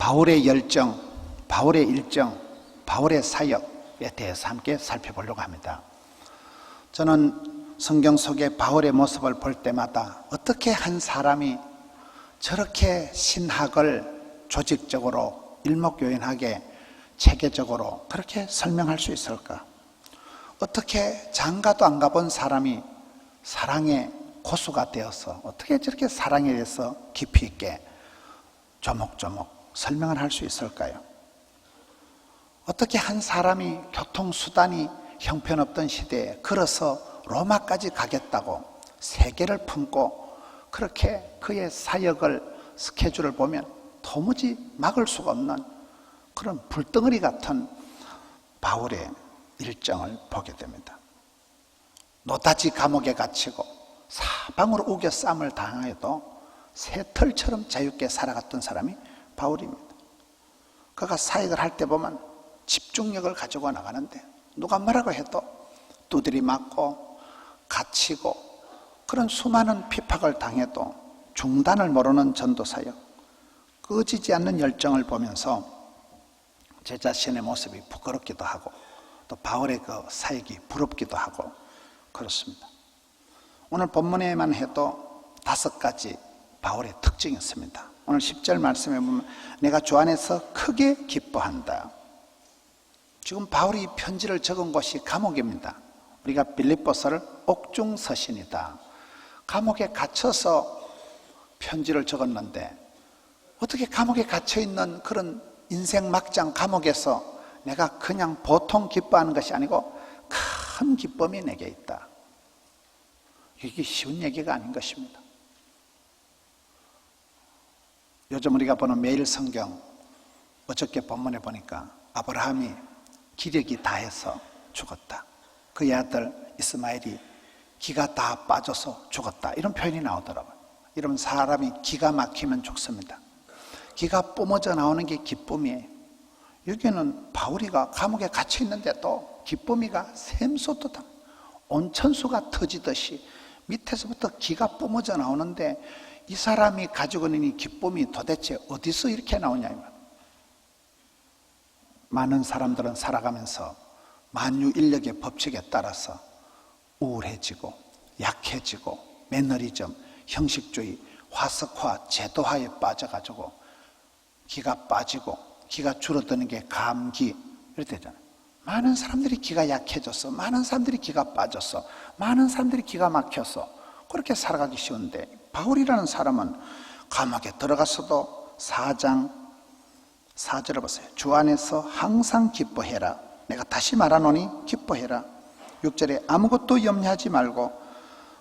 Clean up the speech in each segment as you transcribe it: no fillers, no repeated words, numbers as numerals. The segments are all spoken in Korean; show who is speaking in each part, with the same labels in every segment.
Speaker 1: 바울의 열정, 바울의 일정, 바울의 사역에 대해서 함께 살펴보려고 합니다. 저는 성경 속에 바울의 모습을 볼 때마다 어떻게 한 사람이 저렇게 신학을 조직적으로 일목요연하게 체계적으로 그렇게 설명할 수 있을까? 어떻게 장가도 안 가본 사람이 사랑의 고수가 되어서 어떻게 저렇게 사랑에 대해서 깊이 있게 조목조목 설명을 할 수 있을까요? 어떻게 한 사람이 교통수단이 형편없던 시대에 걸어서 로마까지 가겠다고 세계를 품고 그렇게 그의 사역을 스케줄을 보면 도무지 막을 수가 없는 그런 불덩어리 같은 바울의 일정을 보게 됩니다. 노다지 감옥에 갇히고 사방으로 우겨 쌈을 당해도 새털처럼 자유롭게 살아갔던 사람이 바울입니다. 그가 사역을 할 때 보면 집중력을 가지고 나가는데 누가 뭐라고 해도 두드리 맞고 갇히고 그런 수많은 핍박을 당해도 중단을 모르는 전도사역, 꺼지지 않는 열정을 보면서 제 자신의 모습이 부끄럽기도 하고 또 바울의 그 사역이 부럽기도 하고 그렇습니다. 오늘 본문에만 해도 5가지 바울의 특징이 있습니다. 오늘 10절 말씀에 보면 내가 주 안에서 크게 기뻐한다. 지금 바울이 이 편지를 적은 곳이 감옥입니다. 우리가 빌립보서를 옥중서신이다. 감옥에 갇혀서 편지를 적었는데 어떻게 감옥에 갇혀있는 그런 인생 막장 감옥에서 내가 그냥 보통 기뻐하는 것이 아니고 큰 기쁨이 내게 있다. 이게 쉬운 얘기가 아닌 것입니다. 요즘 우리가 보는 매일 성경 어저께 본문에 보니까 아브라함이 기력이 다해서 죽었다. 그의 아들 이스마엘이 기가 다 빠져서 죽었다. 이런 표현이 나오더라고요. 이러면 사람이 기가 막히면 죽습니다. 기가 뿜어져 나오는 게 기쁨이에요. 여기는 바울이가 감옥에 갇혀 있는데도 기쁨이가 샘솟듯 온천수가 터지듯이 밑에서부터 기가 뿜어져 나오는데 이 사람이 가지고 있는 이 기쁨이 도대체 어디서 이렇게 나오냐. 많은 사람들은 살아가면서 만유인력의 법칙에 따라서 우울해지고 약해지고 매너리즘, 형식주의, 화석화, 제도화에 빠져가지고 기가 빠지고 기가 줄어드는 게 감기 이렇게 되잖아요. 많은 사람들이 기가 약해졌어. 많은 사람들이 기가 빠졌어. 많은 사람들이 기가 막혀서 그렇게 살아가기 쉬운데 바울이라는 사람은 감옥에 들어갔어도 4장 4절을 보세요. 주 안에서 항상 기뻐해라. 내가 다시 말하노니 기뻐해라. 6절에 아무것도 염려하지 말고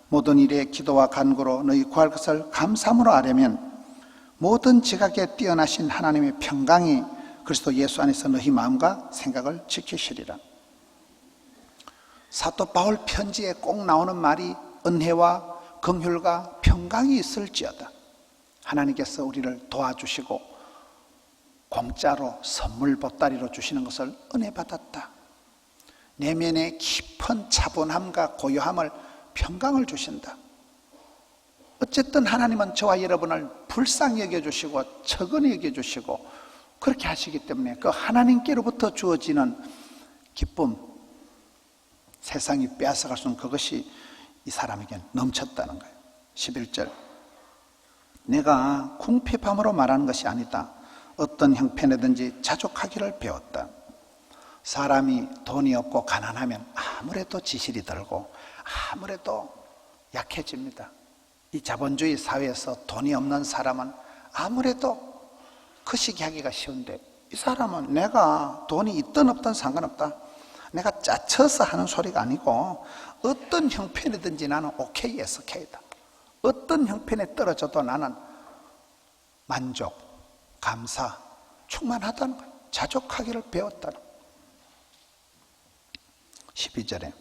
Speaker 1: 모든 일에 기도와 간구로 너희 구할 것을 감사함으로 아뢰면 모든 지각에 뛰어나신 하나님의 평강이 그리스도 예수 안에서 너희 마음과 생각을 지키시리라. 사도 바울 편지에 꼭 나오는 말이 은혜와 긍휼과 평강이 있을지어다. 하나님께서 우리를 도와주시고 공짜로 선물 보따리로 주시는 것을 은혜 받았다. 내면의 깊은 차분함과 고요함을 평강을 주신다. 어쨌든 하나님은 저와 여러분을 불쌍히 여겨주시고 적은히 여겨주시고 그렇게 하시기 때문에 그 하나님께로부터 주어지는 기쁨, 세상이 빼앗아갈 수 없는 그것이 이 사람에게 넘쳤다는 거예요. 11절 내가 궁핍함으로 말하는 것이 아니다. 어떤 형편이든지 자족하기를 배웠다. 사람이 돈이 없고 가난하면 아무래도 지실이 들고 아무래도 약해집니다. 이 자본주의 사회에서 돈이 없는 사람은 아무래도 거시기하기가 쉬운데 이 사람은 내가 돈이 있든 없든 상관없다. 내가 짜쳐서 하는 소리가 아니고 어떤 형편이든지 나는 오케이, SK다. 어떤 형편에 떨어져도 나는 만족, 감사, 충만하다는 거예요. 자족하기를 배웠다는 거예요. 12절에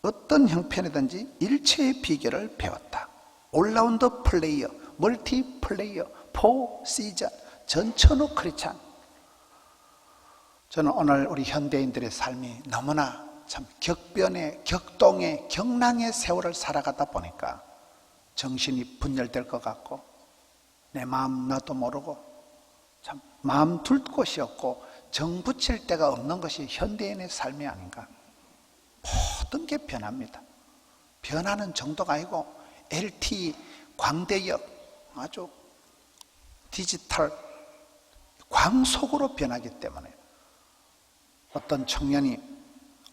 Speaker 1: 어떤 형편이든지 일체의 비결을 배웠다. 올라운드 플레이어, 멀티 플레이어, 포 시즌, 전천후 크리스찬. 저는 오늘 우리 현대인들의 삶이 너무나 참 격변의, 격동의, 경랑의 세월을 살아가다 보니까 정신이 분열될 것 같고 내 마음 나도 모르고 참 마음 둘 곳이 없고 정 붙일 데가 없는 것이 현대인의 삶이 아닌가. 모든 게 변합니다. 변하는 정도가 아니고 LTE 광대역 아주 디지털 광속으로 변하기 때문에 어떤 청년이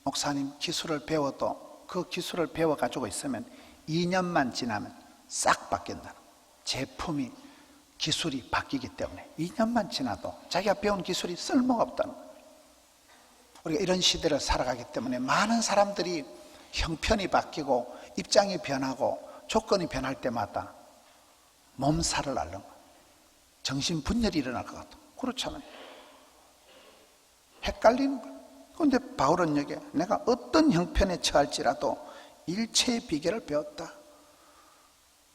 Speaker 1: 목사님 기술을 배워도 그 기술을 배워가지고 있으면 2년만 지나면 싹 바뀐다. 제품이 기술이 바뀌기 때문에 2년만 지나도 자기가 배운 기술이 쓸모가 없다는 거예요. 우리가 이런 시대를 살아가기 때문에 많은 사람들이 형편이 바뀌고 입장이 변하고 조건이 변할 때마다 몸살을 앓는 거예요. 정신분열이 일어날 것 같아. 그렇잖아요. 헷갈리는 거예요. 그런데 바울은 여기 내가 어떤 형편에 처할지라도 일체의 비결을 배웠다.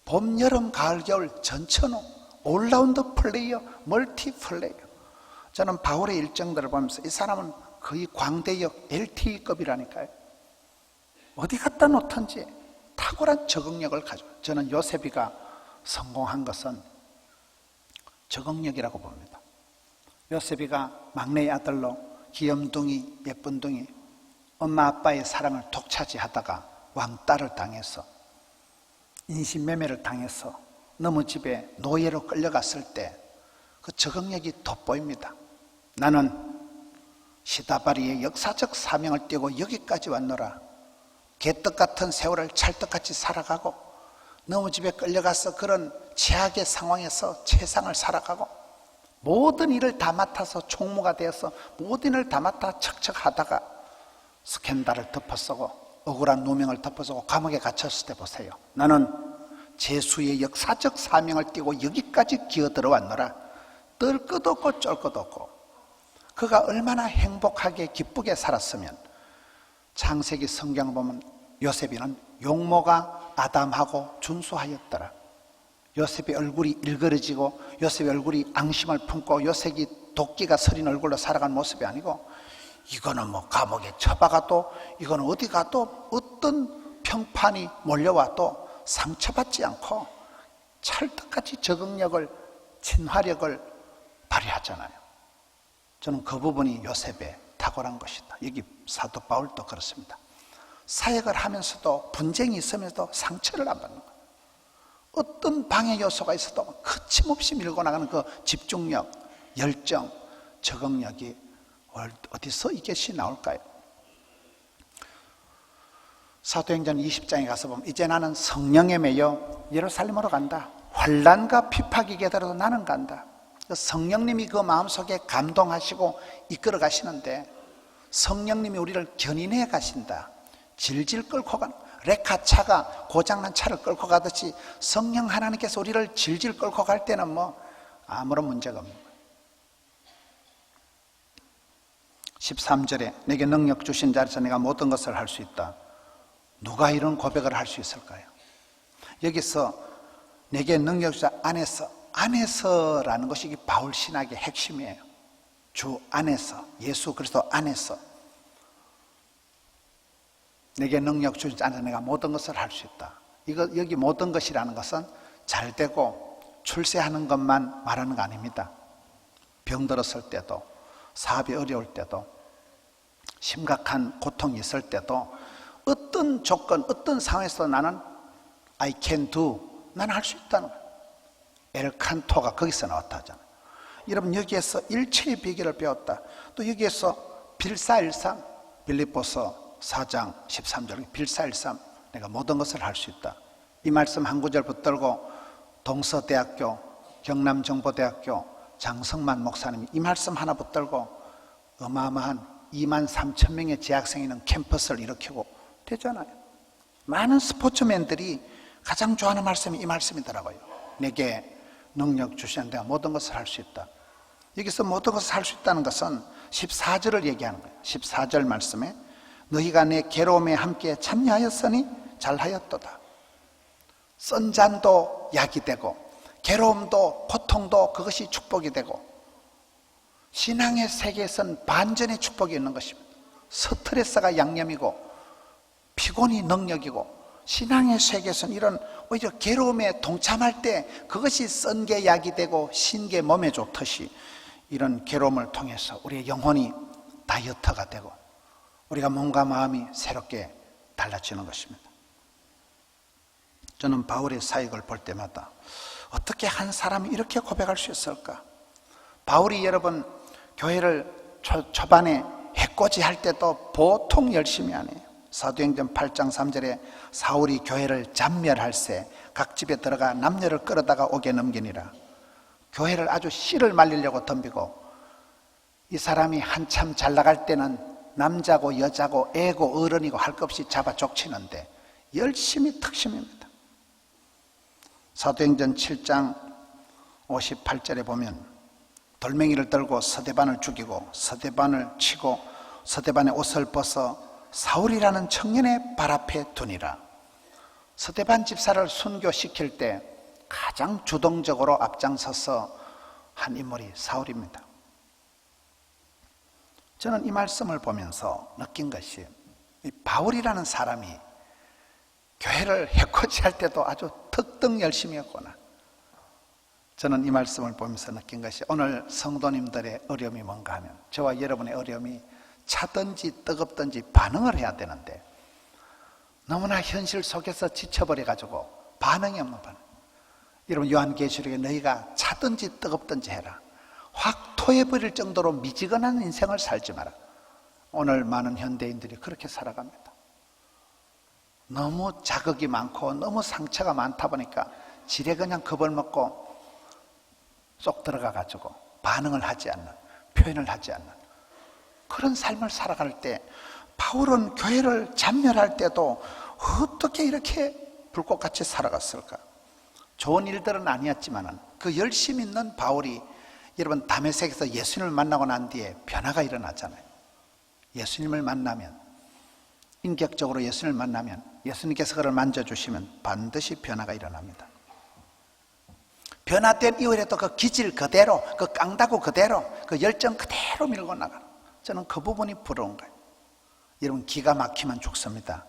Speaker 1: 봄, 여름, 가을, 겨울 전천후 올라운드 플레이어, 멀티 플레이어. 저는 바울의 일정들을 보면서 이 사람은 거의 광대역 LTE급이라니까요. 어디 갖다 놓던지 탁월한 적응력을 가지고, 저는 요셉이가 성공한 것은 적응력이라고 봅니다. 요셉이가 막내 아들로 귀염둥이, 예쁜둥이, 엄마 아빠의 사랑을 독차지하다가 왕따를 당해서 인신매매를 당해서 너무 집에 노예로 끌려갔을 때 그 적응력이 돋보입니다. 나는 시다바리의 역사적 사명을 띠고 여기까지 왔노라. 개떡 같은 세월을 찰떡같이 살아가고 너무 집에 끌려가서 그런 최악의 상황에서 세상을 살아가고 모든 일을 다 맡아서 총무가 되어서 모든 일을 다 맡아 척척하다가 스캔들을 덮어쓰고 억울한 누명을 덮어쓰고 감옥에 갇혔을 때 보세요. 나는 제수의 역사적 사명을 띠고 여기까지 기어들어왔노라. 뜰 것 없고 쫄 것 없고. 그가 얼마나 행복하게 기쁘게 살았으면 창세기 성경을 보면 요셉이는 용모가 아담하고 준수하였더라. 요셉의 얼굴이 일그러지고 요셉의 얼굴이 앙심을 품고 요셉이 도끼가 서린 얼굴로 살아간 모습이 아니고, 이거는 뭐 감옥에 처박아도 이거는 어디 가도 어떤 평판이 몰려와도 상처받지 않고 찰떡같이 적응력을, 친화력을 발휘하잖아요. 저는 그 부분이 요셉의 탁월한 것이다. 여기 사도 바울도 그렇습니다. 사역을 하면서도 분쟁이 있으면서도 상처를 안 받는 거예요. 어떤 방해 요소가 있어도 거침없이 밀고 나가는 그 집중력, 열정, 적응력이 어디서 이것이 나올까요? 사도행전 20장에 가서 보면 이제 나는 성령에 매여 예루살렘으로 간다. 환난과 핍박이 게 더라도 나는 간다. 성령님이 그 마음속에 감동하시고 이끌어 가시는데, 성령님이 우리를 견인해 가신다. 질질 끌고 가는, 레카차가 고장난 차를 끌고 가듯이 성령 하나님께서 우리를 질질 끌고 갈 때는 뭐 아무런 문제가 없는 거예요. 13절에 내게 능력 주신 자리에서 내가 모든 것을 할 수 있다. 누가 이런 고백을 할 수 있을까요? 여기서 내게 능력 주신 안에서라는 것이 바울 신학의 핵심이에요. 주 안에서, 예수 그리스도 안에서 내게 능력 주신 자에서 내가 모든 것을 할 수 있다. 여기 모든 것이라는 것은 잘 되고 출세하는 것만 말하는 거 아닙니다. 병들었을 때도, 사업이 어려울 때도, 심각한 고통이 있을 때도, 어떤 조건, 어떤 상황에서 나는 I can do, 나는 할 수 있다는 거예요. 엘칸토가 거기서 나왔다 하잖아요. 여러분, 여기에서 일체의 비결을 배웠다. 또 여기에서 빌사일삼, 빌립보서 4장 13절 빌사일삼, 내가 모든 것을 할 수 있다. 이 말씀 한 구절 붙들고 동서대학교, 경남정보대학교 장성만 목사님이 이 말씀 하나 붙들고 어마어마한 23,000명의 재학생이 있는 캠퍼스를 일으키고 되잖아요. 많은 스포츠맨들이 가장 좋아하는 말씀이 이 말씀이더라고요. 내게 능력 주시는 내가 모든 것을 할 수 있다. 여기서 모든 것을 할 수 있다는 것은 14절을 얘기하는 거예요. 14절 말씀에 너희가 내 괴로움에 함께 참여하였으니 잘하였도다. 쓴 잔도 약이 되고 괴로움도 고통도 그것이 축복이 되고, 신앙의 세계에서는 반전의 축복이 있는 것입니다. 스트레스가 양념이고 피곤이 능력이고, 신앙의 세계에서는 이런 오히려 괴로움에 동참할 때 그것이 쓴 게 약이 되고 신 게 몸에 좋듯이 이런 괴로움을 통해서 우리의 영혼이 다이어트가 되고 우리가 몸과 마음이 새롭게 달라지는 것입니다. 저는 바울의 사역을 볼 때마다 어떻게 한 사람이 이렇게 고백할 수 있을까? 바울이 여러분 교회를 초반에 해코지 할 때도 보통 열심히 안 해요. 사도행전 8장 3절에 사울이 교회를 잔멸할세 각 집에 들어가 남녀를 끌어다가 옥에 넘기니라. 교회를 아주 씨를 말리려고 덤비고, 이 사람이 한참 잘 나갈 때는 남자고 여자고 애고 어른이고 할 것 없이 잡아 족치는데 열심히 특심입니다. 사도행전 7장 58절에 보면 돌멩이를 들고 서대반을 죽이고 서대반을 치고 서대반의 옷을 벗어 사울이라는 청년의 발 앞에 두니라. 서대반 집사를 순교시킬 때 가장 주동적으로 앞장서서 한 인물이 사울입니다. 저는 이 말씀을 보면서 느낀 것이, 이 바울이라는 사람이 교회를 해코지할 때도 아주 특등 열심히 했구나. 저는 이 말씀을 보면서 느낀 것이, 오늘 성도님들의 어려움이 뭔가 하면 저와 여러분의 어려움이 차든지 뜨겁든지 반응을 해야 되는데 너무나 현실 속에서 지쳐버려 가지고 반응이 없는 반응. 여러분 요한계시록에 너희가 차든지 뜨겁든지 해라, 확 토해버릴 정도로 미지근한 인생을 살지 마라. 오늘 많은 현대인들이 그렇게 살아갑니다. 너무 자극이 많고 너무 상처가 많다 보니까 지레 그냥 겁을 먹고 쏙 들어가 가지고 반응을 하지 않는, 표현을 하지 않는 그런 삶을 살아갈 때, 바울은 교회를 잔멸할 때도 어떻게 이렇게 불꽃같이 살아갔을까? 좋은 일들은 아니었지만 그 열심 있는 바울이, 여러분 다메섹에서 예수님을 만나고 난 뒤에 변화가 일어나잖아요. 예수님을 만나면, 인격적으로 예수님을 만나면 예수님께서 그를 만져주시면 반드시 변화가 일어납니다. 변화된 이후에도 그 기질 그대로, 그 깡다구 그대로, 그 열정 그대로 밀고 나가. 저는 그 부분이 부러운 거예요. 여러분 기가 막히면 죽습니다.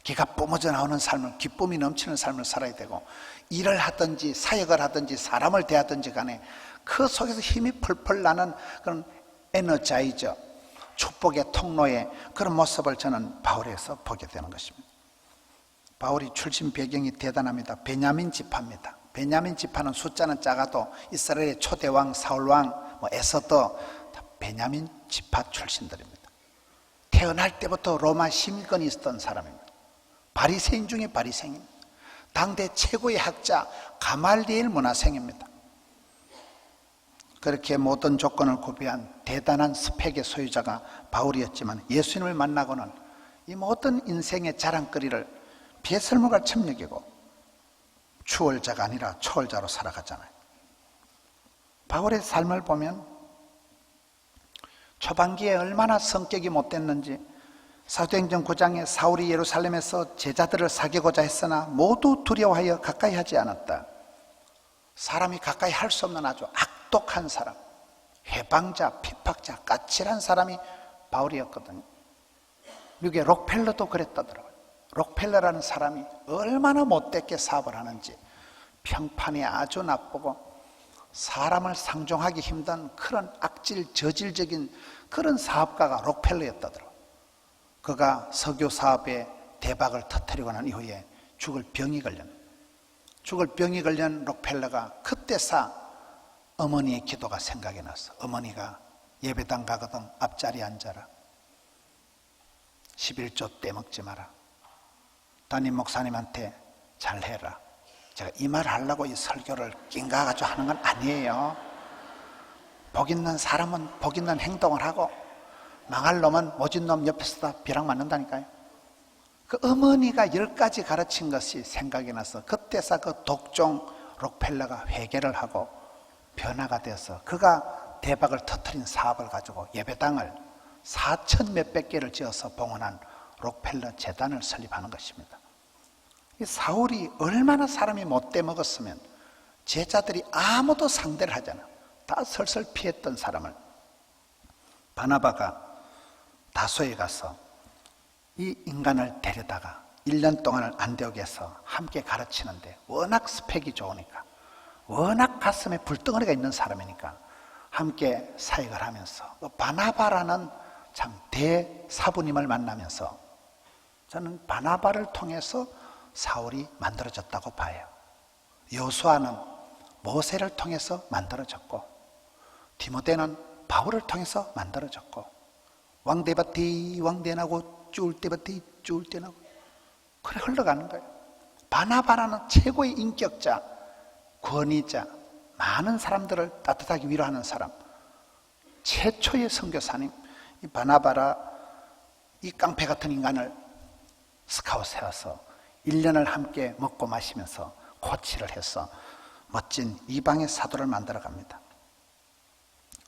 Speaker 1: 기가 뿜어져 나오는 삶을, 기쁨이 넘치는 삶을 살아야 되고, 일을 하든지 사역을 하든지 사람을 대하든지 간에 그 속에서 힘이 펄펄 나는 그런 에너자이저, 축복의 통로의 그런 모습을 저는 바울에서 보게 되는 것입니다. 바울이 출신 배경이 대단합니다. 베냐민 지파입니다. 베냐민 지파는 숫자는 작아도 이스라엘의 초대왕 사울왕, 에서더 다 베냐민 지파 출신들입니다. 태어날 때부터 로마 심건이 있었던 사람입니다. 바리새인 중에 바리새인입니다. 당대 최고의 학자 가말리엘 문화생입니다. 그렇게 모든 조건을 구비한 대단한 스펙의 소유자가 바울이었지만, 예수님을 만나고는 이 모든 인생의 자랑거리를 비설물같이 여기고 추월자가 아니라 초월자로 살아가잖아요. 바울의 삶을 보면 초반기에 얼마나 성격이 못됐는지, 사도행전 9장에 사울이 예루살렘에서 제자들을 사귀고자 했으나 모두 두려워하여 가까이 하지 않았다. 사람이 가까이 할 수 없는 아주 악독한 사람, 해방자, 핍박자, 까칠한 사람이 바울이었거든요. 미국의 록펠러도 그랬다더라고요. 록펠러라는 사람이 얼마나 못되게 사업을 하는지, 평판이 아주 나쁘고 사람을 상종하기 힘든 그런 악질, 저질적인 그런 사업가가 록펠러였다더라고요. 그가 석유 사업에 대박을 터뜨리고 난 이후에 죽을 병이 걸린 록펠러가 그때서 어머니의 기도가 생각이 났어. 어머니가 예배당 가거든 앞자리에 앉아라, 11조 떼먹지 마라, 담임 목사님한테 잘해라. 제가 이 말 하려고 이 설교를 낑가가지고 하는 건 아니에요. 복 있는 사람은 복 있는 행동을 하고, 망할 놈은 모진 놈 옆에서 다 벼락 맞는다니까요. 그 어머니가 10가지 가르친 것이 생각이 나서 그때서 그 독종 록펠러가 회개를 하고 변화가 돼서 그가 대박을 터뜨린 사업을 가지고 예배당을 4천 몇백 개를 지어서 봉헌한 록펠러 재단을 설립하는 것입니다. 이 사울이 얼마나 사람이 못돼 먹었으면 제자들이 아무도 상대를 하잖아. 다 설설 피했던 사람을 바나바가 다소에 가서 이 인간을 데려다가 1년 동안을 안디옥에 해서 함께 가르치는데, 워낙 스펙이 좋으니까, 워낙 가슴에 불덩어리가 있는 사람이니까 함께 사역을 하면서 바나바라는 참 대사부님을 만나면서 저는 바나바를 통해서 사울이 만들어졌다고 봐요. 여호수아는 모세를 통해서 만들어졌고 디모데는 바울을 통해서 만들어졌고 왕대밭이 왕대나고 쫄대밭이 쫄대나고 그래 흘러가는 거예요. 바나바라는 최고의 인격자, 권위자, 많은 사람들을 따뜻하게 위로하는 사람, 최초의 선교사님, 이 바나바라 이 깡패 같은 인간을 스카웃 해와서 1년을 함께 먹고 마시면서 코치를 해서 멋진 이방의 사도를 만들어 갑니다.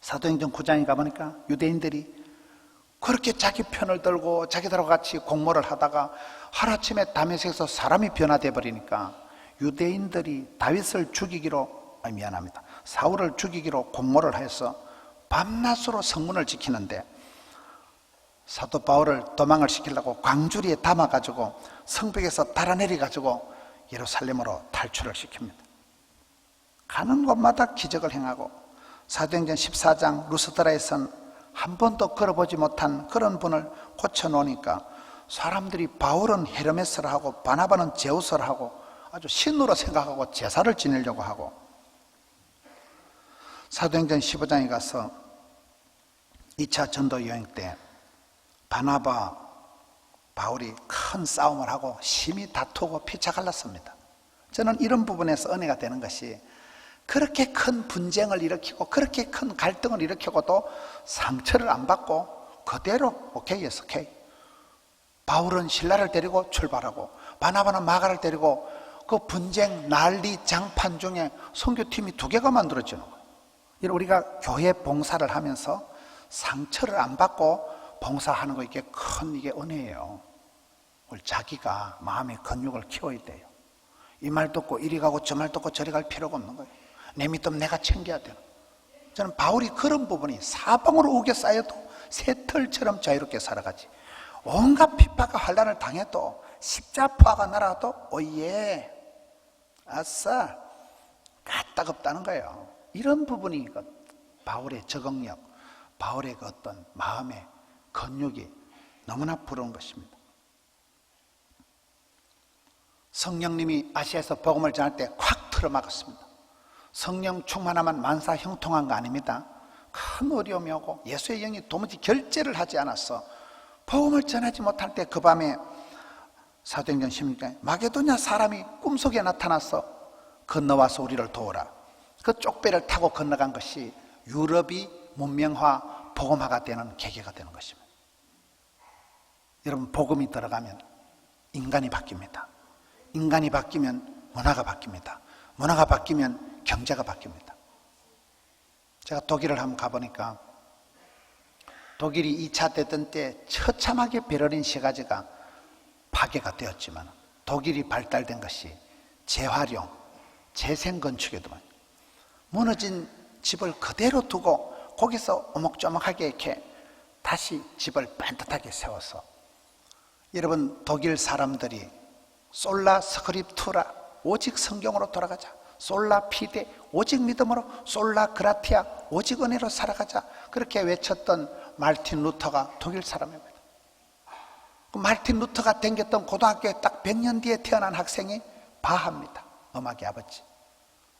Speaker 1: 사도행전 9장에 가보니까 유대인들이 그렇게 자기 편을 들고 자기들하고 같이 공모를 하다가 하루아침에 다메섹에서 사람이 변화돼 버리니까 유대인들이 다윗을 죽이기로 사울을 죽이기로 공모를 해서 밤낮으로 성문을 지키는데 사도 바울을 도망을 시키려고 광주리에 담아가지고 성벽에서 달아내려가지고 예루살렘으로 탈출을 시킵니다. 가는 곳마다 기적을 행하고 사도행전 14장 루스드라에선 한 번도 걸어보지 못한 그런 분을 고쳐놓으니까 사람들이 바울은 헤르메스를 하고 바나바는 제우스를 하고 아주 신으로 생각하고 제사를 지내려고 하고 사도행전 15장에 가서 2차 전도 여행 때 바나바, 바울이 큰 싸움을 하고 심히 다투고 피차 갈랐습니다. 저는 이런 부분에서 은혜가 되는 것이 그렇게 큰 분쟁을 일으키고 그렇게 큰 갈등을 일으키고도 상처를 안 받고 그대로 오케이, 예스, 오케이. 바울은 신라를 데리고 출발하고 바나바는 마가를 데리고 그 분쟁, 난리, 장판 중에 선교팀이 2개가 만들어지는 거예요. 우리가 교회 봉사를 하면서 상처를 안 받고 봉사하는 거 이게 큰 이게 은혜예요. 우리 자기가 마음의 근육을 키워야 돼요. 이 말 듣고 이리 가고 저 말 듣고 저리 갈 필요가 없는 거예요. 내 믿음 내가 챙겨야 돼요. 저는 바울이 그런 부분이 사방으로 우겨 쌓여도 새털처럼 자유롭게 살아가지. 온갖 핍박과 환난을 당해도 십자포화가 날아도 오예 아싸 까딱없다는 거예요. 이런 부분이 바울의 적응력, 바울의 그 어떤 마음의 근육이 너무나 부러운 것입니다. 성령님이 아시아에서 복음을 전할 때 콱 틀어막았습니다. 성령 충만하면 만사 형통한 거 아닙니다. 큰 어려움이 오고 예수의 영이 도무지 결제를 하지 않았어 복음을 전하지 못할 때 그 밤에 사도행전 16장에 마게도냐 사람이 꿈속에 나타나서 건너와서 우리를 도우라. 그 쪽배를 타고 건너간 것이 유럽이 문명화, 복음화가 되는 계기가 되는 것입니다. 여러분, 복음이 들어가면 인간이 바뀝니다. 인간이 바뀌면 문화가 바뀝니다. 문화가 바뀌면 경제가 바뀝니다. 제가 독일을 한번 가보니까 독일이 2차 대전 때 처참하게 베를린 시가지가 파괴가 되었지만 독일이 발달된 것이 재활용, 재생건축에도만 무너진 집을 그대로 두고 거기서 오목조목하게 이렇게 다시 집을 반듯하게 세워서 여러분 독일 사람들이 솔라 스크립투라 오직 성경으로 돌아가자 솔라 피데 오직 믿음으로 솔라 그라티아 오직 은혜로 살아가자 그렇게 외쳤던 말틴 루터가 독일 사람입니다. 그 말틴 루터가 댕겼던 고등학교에 딱 100년 뒤에 태어난 학생이 바하입니다. 음악의 아버지.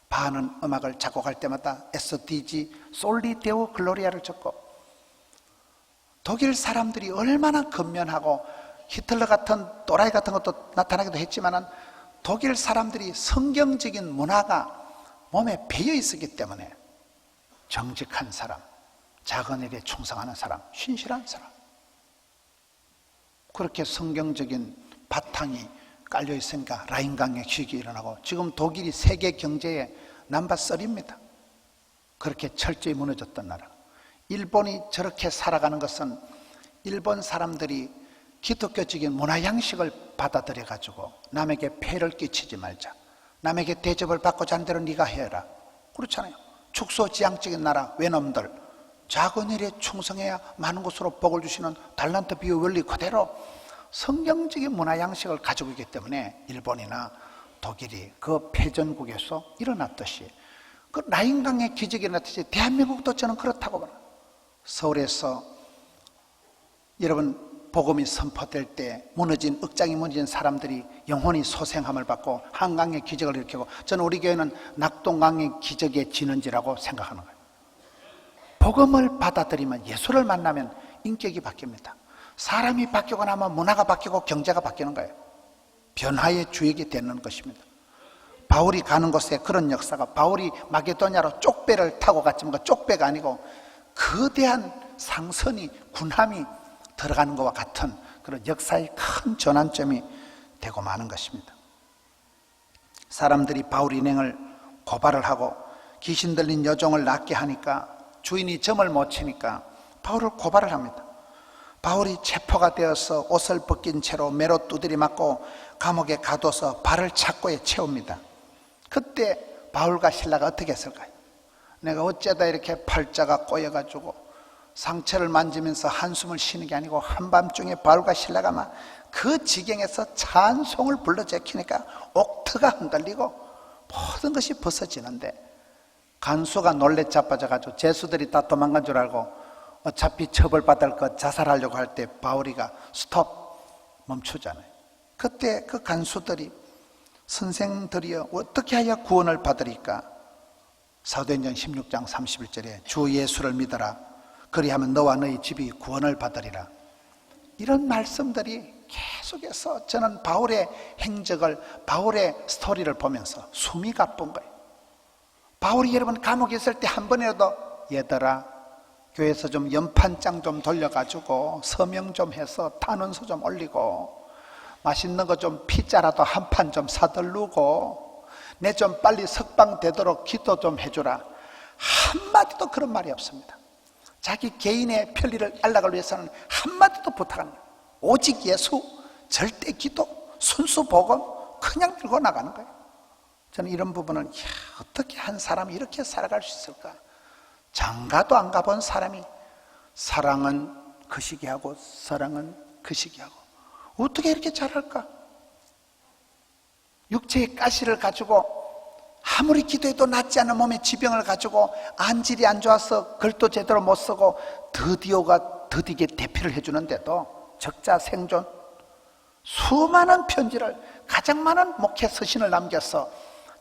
Speaker 1: 바하는 음악을 작곡할 때마다 SDG 솔리 데오 글로리아를 적고 독일 사람들이 얼마나 근면하고 히틀러 같은 또라이 같은 것도 나타나기도 했지만 독일 사람들이 성경적인 문화가 몸에 배어 있었기 때문에 정직한 사람, 작은 일에 충성하는 사람, 신실한 사람 그렇게 성경적인 바탕이 깔려 있으니까 라인강의 휴식이 일어나고 지금 독일이 세계 경제의 넘버 3입니다. 그렇게 철저히 무너졌던 나라. 일본이 저렇게 살아가는 것은 일본 사람들이 기독교적인 문화 양식을 받아들여 가지고 남에게 폐를 끼치지 말자. 남에게 대접을 받고 잔 대로 네가 해라. 그렇잖아요. 축소지향적인 나라 외놈들 작은 일에 충성해야 많은 것으로 복을 주시는 달란트 비유 원리 그대로 성경적인 문화 양식을 가지고 있기 때문에 일본이나 독일이 그 패전국에서 일어났듯이 그 라인강의 기적이 나타나지 대한민국도 저는 그렇다고 봐요. 서울에서 여러분 복음이 선포될 때 억장이 무너진 사람들이 영혼이 소생함을 받고 한강의 기적을 일으키고, 저는 우리 교회는 낙동강의 기적의 진원지라고 생각하는 거예요. 복음을 받아들이면, 예수를 만나면 인격이 바뀝니다. 사람이 바뀌고 나면 문화가 바뀌고 경제가 바뀌는 거예요. 변화의 주역이 되는 것입니다. 바울이 가는 곳에 그런 역사가, 바울이 마게도냐로 쪽배를 타고 갔지만 그 쪽배가 아니고 거대한 상선이, 군함이 들어가는 것과 같은 그런 역사의 큰 전환점이 되고 마는 것입니다. 사람들이 바울 일행을 고발을 하고 귀신 들린 여종을 낫게 하니까 주인이 점을 못 치니까 바울을 고발을 합니다. 바울이 체포가 되어서 옷을 벗긴 채로 매로 두드려 맞고 감옥에 가둬서 발을 착고에 채웁니다. 그때 바울과 실라가 어떻게 했을까요? 내가 어째다 이렇게 팔자가 꼬여가지고 상처를 만지면서 한숨을 쉬는 게 아니고 한밤중에 바울과 실라가 막 그 지경에서 찬송을 불러 제키니까 옥터가 흔들리고 모든 것이 벗어지는데, 간수가 놀래 자빠져가지고 죄수들이 다 도망간 줄 알고 어차피 처벌받을 것 자살하려고 할 때 바울이가 스톱, 멈추잖아요. 그때 그 간수들이 선생들이여 어떻게 하여 구원을 받으리까? 사도행전 16장 31절에 주 예수를 믿어라, 그리하면 너와 너희 집이 구원을 받으리라. 이런 말씀들이 계속해서 저는 바울의 행적을, 바울의 스토리를 보면서 숨이 가쁜 거예요. 바울이 여러분 감옥에 있을 때 한 번이라도 얘들아 교회에서 좀 연판장 좀 돌려가지고 서명 좀 해서 탄원서 좀 올리고 맛있는 거 좀 피자라도 한 판 좀 사들르고 내 좀 빨리 석방 되도록 기도 좀 해주라, 한마디도 그런 말이 없습니다. 자기 개인의 편리를 안락을 위해서는 한마디도 부탁 안 해요. 오직 예수, 절대 기도, 순수 복음 그냥 밀고 나가는 거예요. 저는 이런 부분은 어떻게 한 사람이 이렇게 살아갈 수 있을까? 장가도 안 가본 사람이 사랑은 그 시기하고 사랑은 그 시기하고 어떻게 이렇게 잘할까? 육체의 가시를 가지고 아무리 기도해도 낫지 않은 몸의 지병을 가지고 안질이 안 좋아서 글도 제대로 못 쓰고 드디어가 드디게 대피를 해주는데도 적자 생존, 수많은 편지를, 가장 많은 목회 서신을 남겨서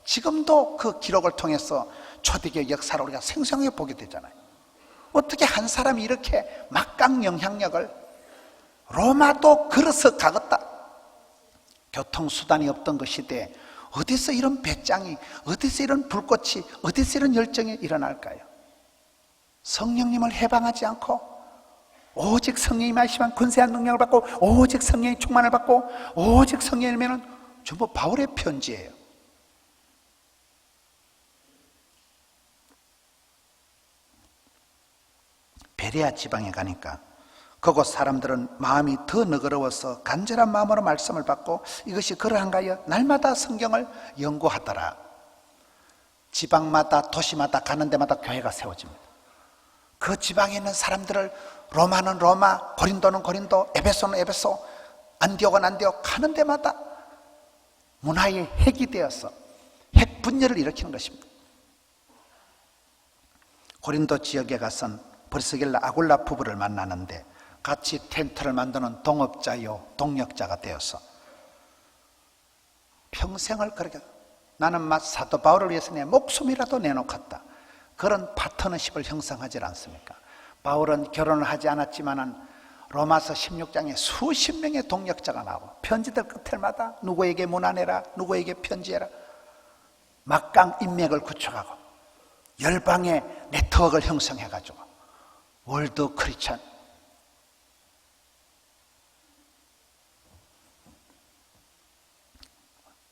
Speaker 1: 지금도 그 기록을 통해서 초대교회 역사를 우리가 생생하게 보게 되잖아요. 어떻게 한 사람이 이렇게 막강 영향력을, 로마도 걸어서 가겠다, 교통수단이 없던 그 시대에 어디서 이런 배짱이, 어디서 이런 불꽃이, 어디서 이런 열정이 일어날까요? 성령님을 해방하지 않고 오직 성령이 말씀한 권세한 능력을 받고 오직 성령의 충만을 받고 오직 성령이면은 전부 바울의 편지예요. 베레아 지방에 가니까 그곳 사람들은 마음이 더 너그러워서 간절한 마음으로 말씀을 받고 이것이 그러한가요? 날마다 성경을 연구하더라. 지방마다 도시마다 가는 데마다 교회가 세워집니다. 그 지방에 있는 사람들을 로마는 로마, 고린도는 고린도, 에베소는 에베소, 안디옥은 안디옥 가는 데마다 문화의 핵이 되어서 핵 분열을 일으키는 것입니다. 고린도 지역에 가선 브리스길라 아굴라 부부를 만나는데 같이 텐트를 만드는 동업자요 동력자가 되어서 평생을 그렇게, 나는 사도 바울을 위해서 내 목숨이라도 내놓겠다, 그런 파트너십을 형성하지 않습니까? 바울은 결혼을 하지 않았지만은 로마서 16장에 수십 명의 동력자가 나오고 편지들 끝에마다 누구에게 문안해라, 누구에게 편지해라, 막강 인맥을 구축하고 열방의 네트워크를 형성해가지고 월드 크리스천,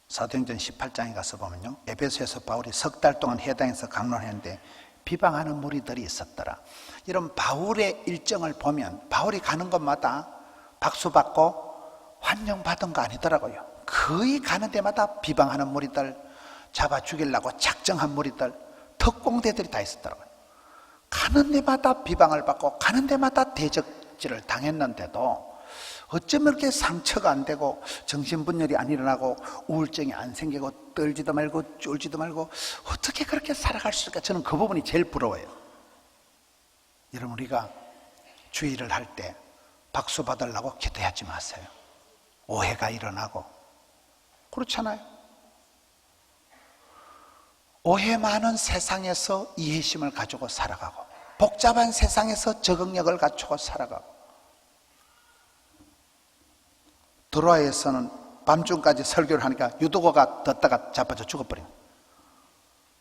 Speaker 1: 사도행전 18장에 가서 보면요, 에베소에서 바울이 석 달 동안 해당에서 강론했는데 비방하는 무리들이 있었더라. 이런 바울의 일정을 보면 바울이 가는 곳마다 박수받고 환영받은 거 아니더라고요. 거의 가는 데마다 비방하는 무리들, 잡아 죽이려고 작정한 무리들, 특공대들이 다 있었더라고요. 가는 데마다 비방을 받고 가는 데마다 대적질을 당했는데도 어쩌면 이렇게 상처가 안 되고 정신분열이 안 일어나고 우울증이 안 생기고 떨지도 말고 쫄지도 말고 어떻게 그렇게 살아갈 수 있을까? 저는 그 부분이 제일 부러워요. 여러분, 우리가 주의를 할 때 박수 받으려고 기도하지 마세요. 오해가 일어나고 그렇잖아요. 오해 많은 세상에서 이해심을 가지고 살아가고 복잡한 세상에서 적응력을 갖추고 살아가고, 드로아에서는 밤중까지 설교를 하니까 유도고가 듣다가 자빠져 죽어버린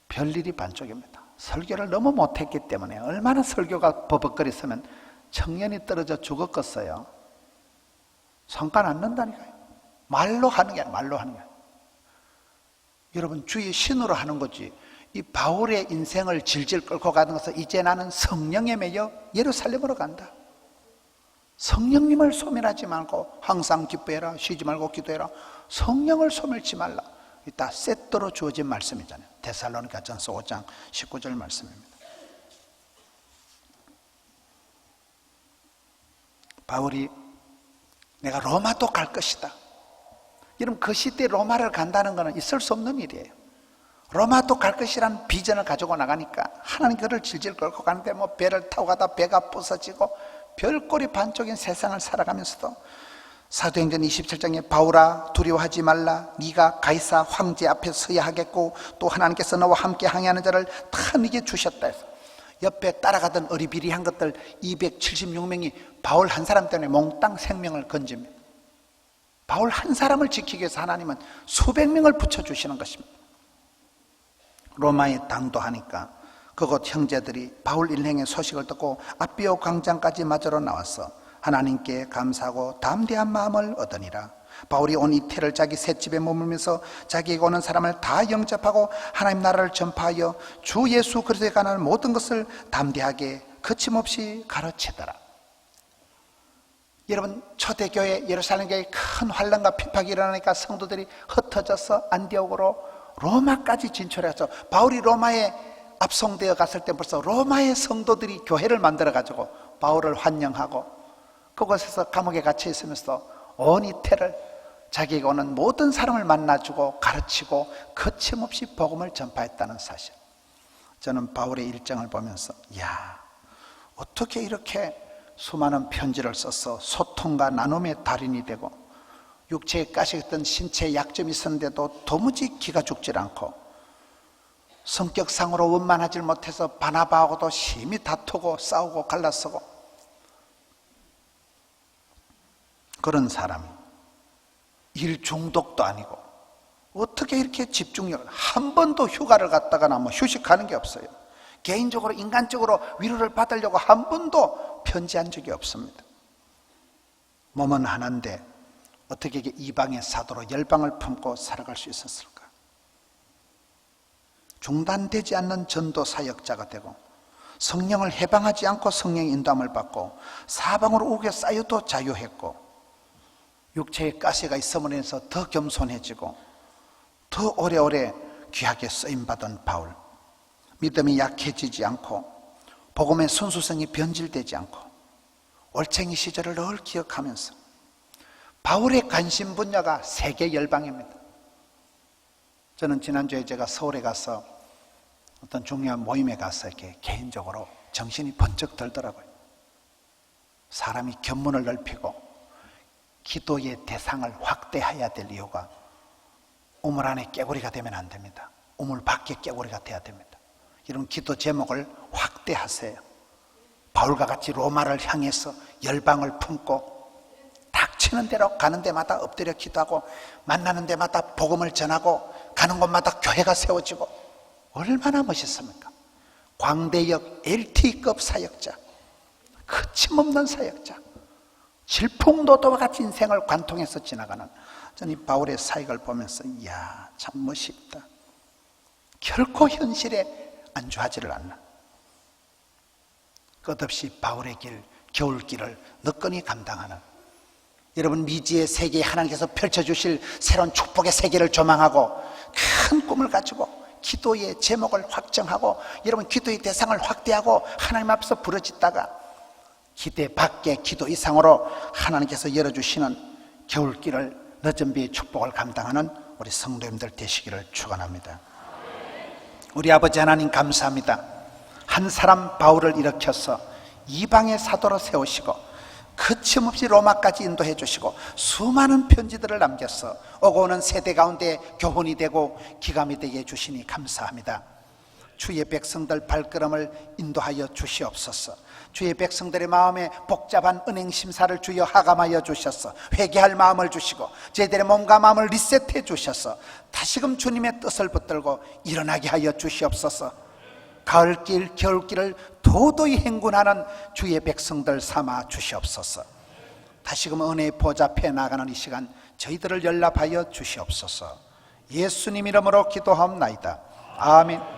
Speaker 1: 별일이 반쪽입니다. 설교를 너무 못했기 때문에 얼마나 설교가 버벅거렸으면 청년이 떨어져 죽었겠어요. 성과 안 난다니까요. 말로 하는 게 아니라 말로 하는 게 아니라. 여러분, 주의 신으로 하는 거지. 이 바울의 인생을 질질 끌고 가는 것은 이제 나는 성령에 매여 예루살렘으로 간다. 성령님을 소멸하지 말고 항상 기뻐해라, 쉬지 말고 기도해라. 성령을 소멸치 말라. 이따 세트로 주어진 말씀이잖아요. 데살로니가전서 5장 19절 말씀입니다. 바울이 내가 로마도 갈 것이다. 여러분, 그 시대에 로마를 간다는 것은 있을 수 없는 일이에요. 로마도 갈 것이라는 비전을 가지고 나가니까 하나님 그를 질질 끌고 가는데 뭐 배를 타고 가다 배가 부서지고 별꼴이 반쪽인 세상을 살아가면서도 사도행전 27장에 바울아 두려워하지 말라, 네가 가이사 황제 앞에 서야 하겠고 또 하나님께서 너와 함께 항해하는 자를 다 네게 주셨다 해서 옆에 따라가던 어리비리한 것들 276명이 바울 한 사람 때문에 몽땅 생명을 건집니다. 바울 한 사람을 지키기 위해서 하나님은 수백 명을 붙여주시는 것입니다. 로마에 당도하니까 그곳 형제들이 바울 일행의 소식을 듣고 아비오 광장까지 맞으러 나와서 하나님께 감사하고 담대한 마음을 얻으니라. 바울이 온 이태를 자기 셋집에 머물면서 자기에게 오는 사람을 다 영접하고 하나님 나라를 전파하여 주 예수 그리스도에 관한 모든 것을 담대하게 거침없이 가르치더라. 여러분, 초대교회 예루살렘 교회에 큰 환란과 핍박이 일어나니까 성도들이 흩어져서 안디옥으로 로마까지 진출해서 바울이 로마에 압송되어 갔을 때 벌써 로마의 성도들이 교회를 만들어 가지고 바울을 환영하고 그곳에서 감옥에 갇혀 있으면서 온 이태를 자기에게 오는 모든 사람을 만나주고 가르치고 거침없이 복음을 전파했다는 사실. 저는 바울의 일정을 보면서 야, 어떻게 이렇게 수많은 편지를 써서 소통과 나눔의 달인이 되고 육체에 가시했던 신체에 약점이 있었는데도 도무지 기가 죽질 않고 성격상으로 원만하지 못해서 바나바하고도 심히 다투고 싸우고 갈라서고 그런 사람이 일 중독도 아니고 어떻게 이렇게 집중력, 한 번도 휴가를 갔다가나 뭐 휴식하는 게 없어요. 개인적으로 인간적으로 위로를 받으려고 한 번도 편지한 적이 없습니다. 몸은 하나인데 어떻게 이방의 사도로 열방을 품고 살아갈 수 있었을까? 중단되지 않는 전도 사역자가 되고 성령을 해방하지 않고 성령의 인도함을 받고 사방으로 우겨 쌓여도 자유했고 육체의 가시가 있음으로 인해서 더 겸손해지고 더 오래오래 귀하게 쓰임받은 바울, 믿음이 약해지지 않고 복음의 순수성이 변질되지 않고 올챙이 시절을 늘 기억하면서 바울의 관심 분야가 세계 열방입니다. 저는 지난주에 제가 서울에 가서 어떤 중요한 모임에 가서 이렇게 개인적으로 정신이 번쩍 들더라고요. 사람이 견문을 넓히고 기도의 대상을 확대해야 될 이유가 우물 안에 깨구리가 되면 안 됩니다. 우물 밖에 깨구리가 돼야 됩니다. 이런 기도 제목을 확대하세요. 바울과 같이 로마를 향해서 열방을 품고 닥치는 대로 가는 데마다 엎드려 기도하고 만나는 데마다 복음을 전하고 가는 곳마다 교회가 세워지고 얼마나 멋있습니까? 광대역 LT급 사역자, 거침없는 사역자, 질풍노도와 같이 인생을 관통해서 지나가는 저는 이 바울의 사역을 보면서 이야, 참 멋있다. 결코 현실에 안주하지를 않는 끝없이 바울의 길, 겨울길을 너끈히 감당하는 여러분, 미지의 세계에 하나님께서 펼쳐주실 새로운 축복의 세계를 조망하고 큰 꿈을 가지고 기도의 제목을 확정하고 여러분 기도의 대상을 확대하고 하나님 앞에서 부르짖다가 기대 밖의 기도 이상으로 하나님께서 열어주시는 겨울길을 늦은 비의 축복을 감당하는 우리 성도님들 되시기를 축원합니다. 우리 아버지 하나님 감사합니다. 한 사람 바울을 일으켜서 이방의 사도로 세우시고 거침없이 로마까지 인도해 주시고 수많은 편지들을 남겨서 오고 오는 세대 가운데 교훈이 되고 기감이 되게 해주시니 감사합니다. 주의 백성들 발걸음을 인도하여 주시옵소서. 주의 백성들의 마음에 복잡한 은행 심사를 주여 하감하여 주셔서 회개할 마음을 주시고 저희들의 몸과 마음을 리셋해 주셔서 다시금 주님의 뜻을 붙들고 일어나게 하여 주시옵소서. 가을길 겨울길을 도도히 행군하는 주의 백성들 삼아 주시옵소서. 다시금 은혜의 보좌 앞에 나가는 이 시간 저희들을 연락하여 주시옵소서. 예수님 이름으로 기도하옵나이다. 아멘.